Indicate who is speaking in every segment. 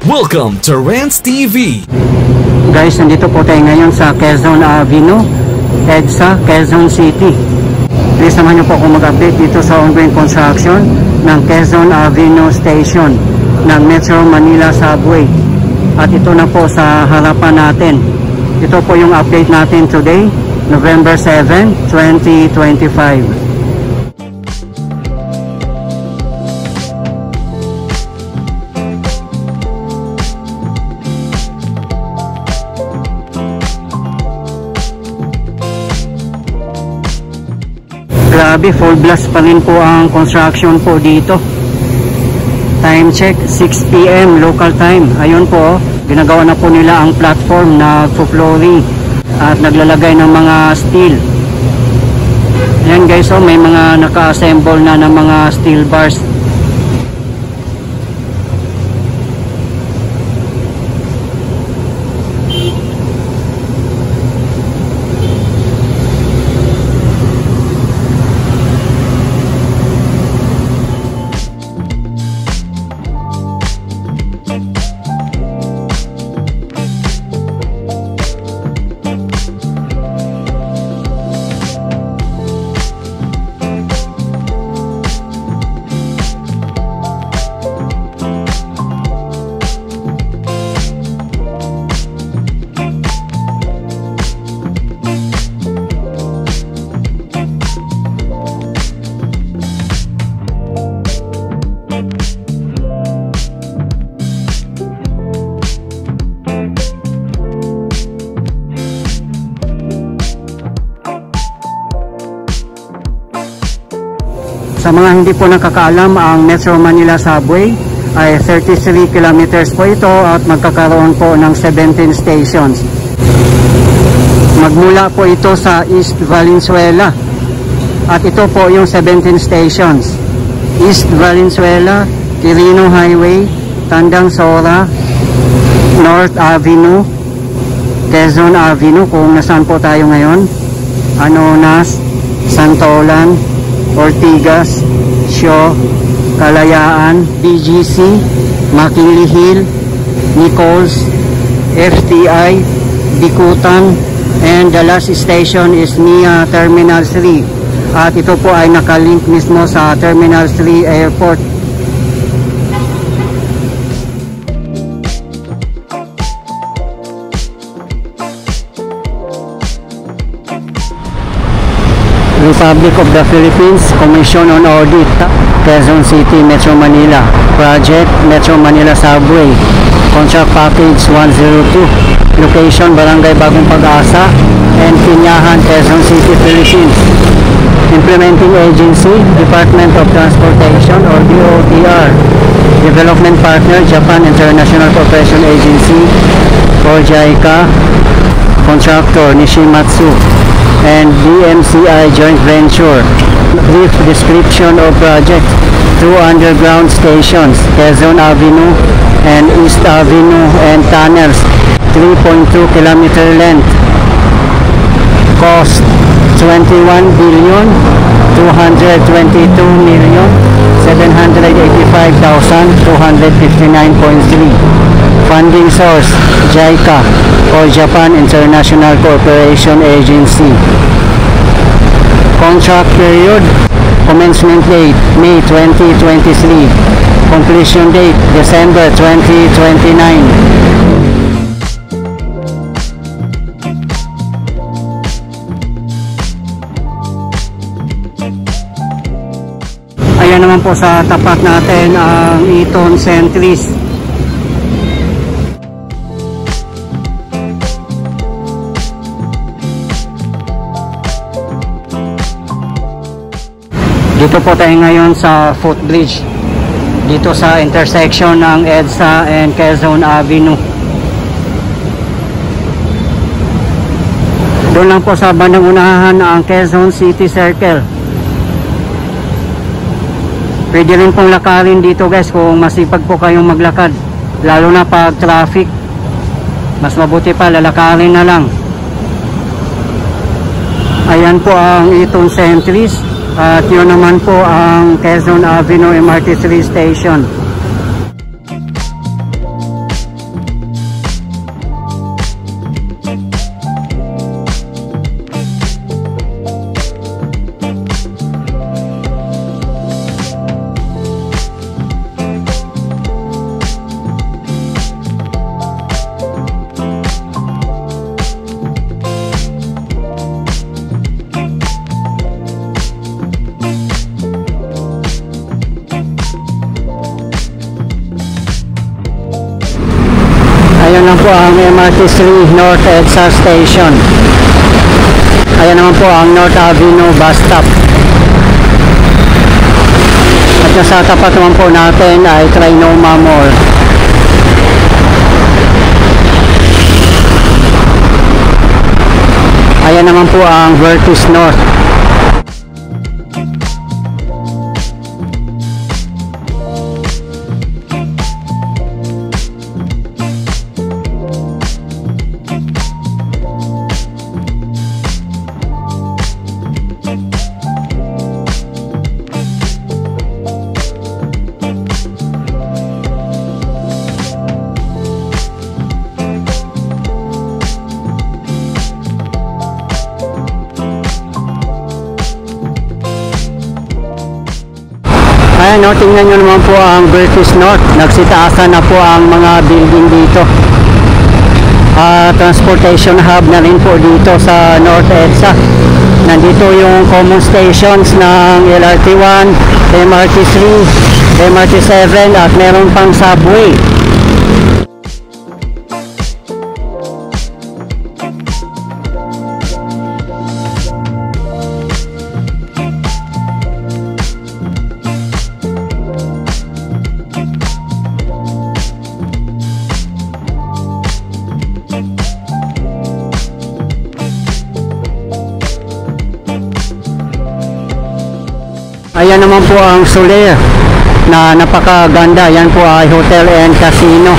Speaker 1: Welcome to Rants TV.
Speaker 2: Guys, nandito po tayo ngayon sa Quezon Avenue, EDSA, Quezon City. Please samahan niyo po ako mag-update dito sa ongoing construction ng Quezon Avenue Station ng Metro Manila Subway. At ito na po sa harapan natin. Ito po yung update natin today, November 7, 2025. Grabe, full blast pa rin po ang construction po dito. Time check, 6 PM local time. Ayun po, ginagawa na po nila ang platform na flooring at naglalagay ng mga steel. Ayan guys, oh, may mga naka-assemble na ng mga steel bars. Sa mga hindi po nakakaalam, ang Metro Manila Subway ay 33 kilometers po ito at magkakaroon po ng 17 stations. Magmula po ito sa East Valenzuela at ito po yung 17 stations. East Valenzuela, Quirino Highway, Tandang Sora, North Avenue, Quezon Avenue kung nasaan po tayo ngayon, Anonas, Santolan, Ortigas, Shaw, Kalayaan, BGC, McKinley Hill, Nichols, FTI, Bikutan, and the last station is NIA Terminal 3. At ito po ay nakalink mismo sa Terminal 3 Airport. Republic of the Philippines, Commission on Audit, Quezon City, Metro Manila. Project, Metro Manila Subway. Contract Package 102. Location, Barangay Bagong Pag-asa and Pinyahan, Quezon City, Philippines. Implementing Agency, Department of Transportation or DOTR. Development Partner, Japan International Cooperation Agency or JICA. Contractor, Nishimatsu and DMCI joint venture. Brief description of project: 2 underground stations, Quezon Avenue and East Avenue and tunnels, 3.2 kilometer length. Cost 21,222,785,259.3. Funding source, JICA or Japan International Cooperation Agency. Contract period, commencement date May 2023, completion date December 2029. Ayan naman po sa tapat natin ang Eton Centris. Dito po tayo ngayon sa footbridge dito sa intersection ng EDSA and Quezon Avenue. Doon lang po sa bandang unahan ang Quezon City Circle. Pwede rin pong lakarin dito guys kung masipag po kayong maglakad, lalo na pag traffic. Mas mabuti pa lalakarin na lang. Ayan po ang Eton Centris. At yun naman po ang Quezon Avenue MRT 3 Station. Ayun lang po ang MRT3 North EDSA Station. Ayan naman po ang North Avenue Bus Stop. At yung sa tapat naman po natin ay Trinoma Mall. Ayan naman po ang Vertis North. Ayan o, tingnan nyo naman po ang Vertis North. Nagsitaasan na po ang mga building dito. Transportation hub na rin po dito sa North EDSA. Nandito yung common stations ng LRT1, MRT3, MRT7 at meron pang subway. Ayan naman po ang Soler na napakaganda. Yan po ay hotel and casino.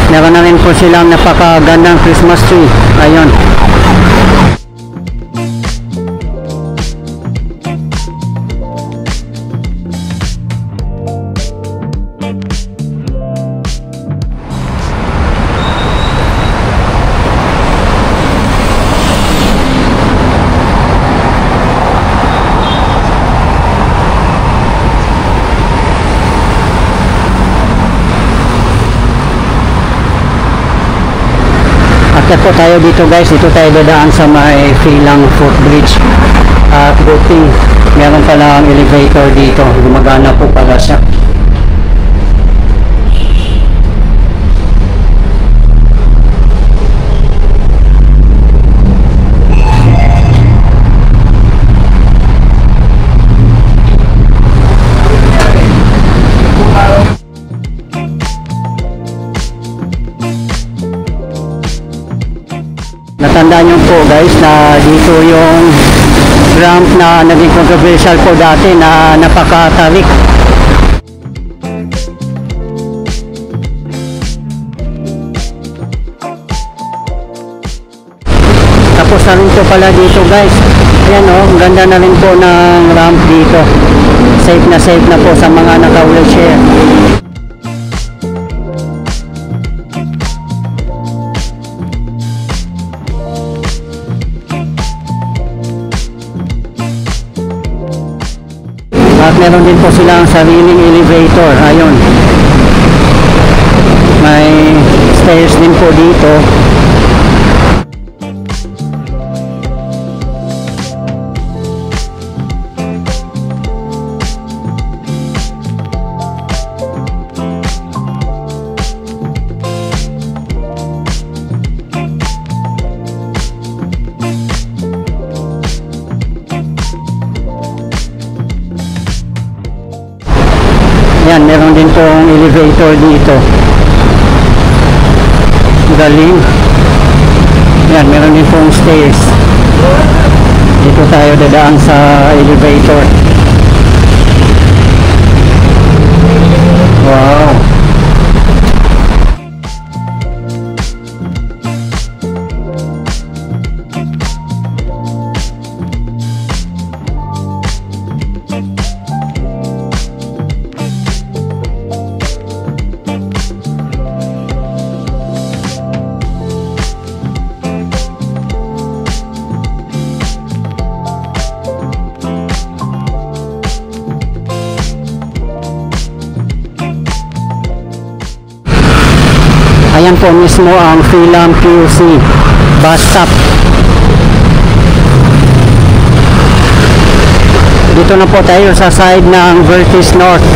Speaker 2: Meron na rin po silang napakagandang Christmas tree. Ayun. Akyat po tayo dito guys, dito tayo dadaan sa may Philang Footbridge. At good thing, meron palang elevator dito, gumagana po pala siya. Natandaan nyo po guys na dito yung ramp na naging controversial po dati na napakatarik. Tapos na rin po pala dito guys. Ayan o, ganda na rin po ng ramp dito. Safe na po sa mga naka-wheelchair. At meron din po silang sariling elevator. Ayun. May stairs din po dito. Yan, meron din pong elevator dito. Galing. Yan, meron din pong stairs. Dito tayo dadaan sa elevator. Wow. Ayan po mismo ang Philam QC bus stop. Dito na po tayo sa side ng Vertis North.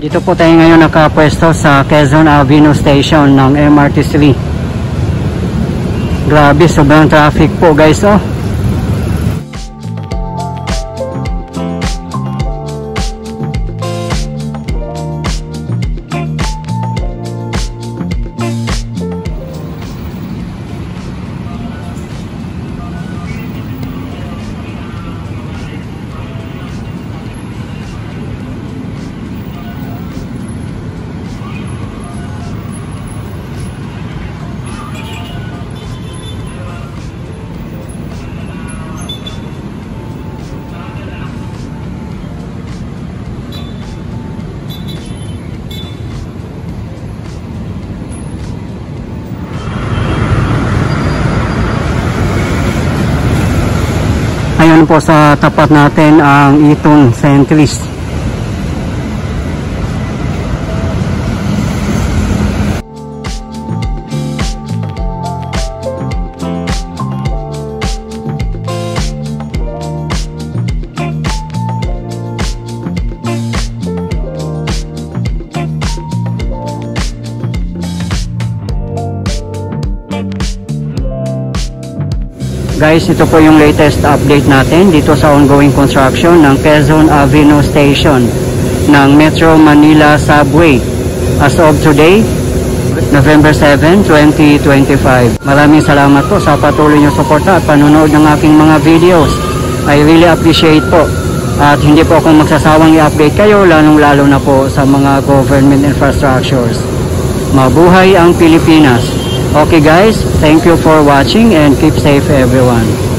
Speaker 2: Dito po tayo ngayon nakapwesto sa Quezon Avenue Station ng MRT3. Grabe, sobrang traffic po guys, oh. Ayan po sa tapat natin ang Eton Centrist. Guys, ito po yung latest update natin dito sa ongoing construction ng Quezon Avenue Station ng Metro Manila Subway. As of today, November 7, 2025. Maraming salamat po sa patuloy nyo suporta at panunood ng aking mga videos. I really appreciate po. At hindi po akong magsasawang i-update kayo, lalong-lalo na po sa mga government infrastructures. Mabuhay ang Pilipinas! Okay guys, thank you for watching and keep safe everyone.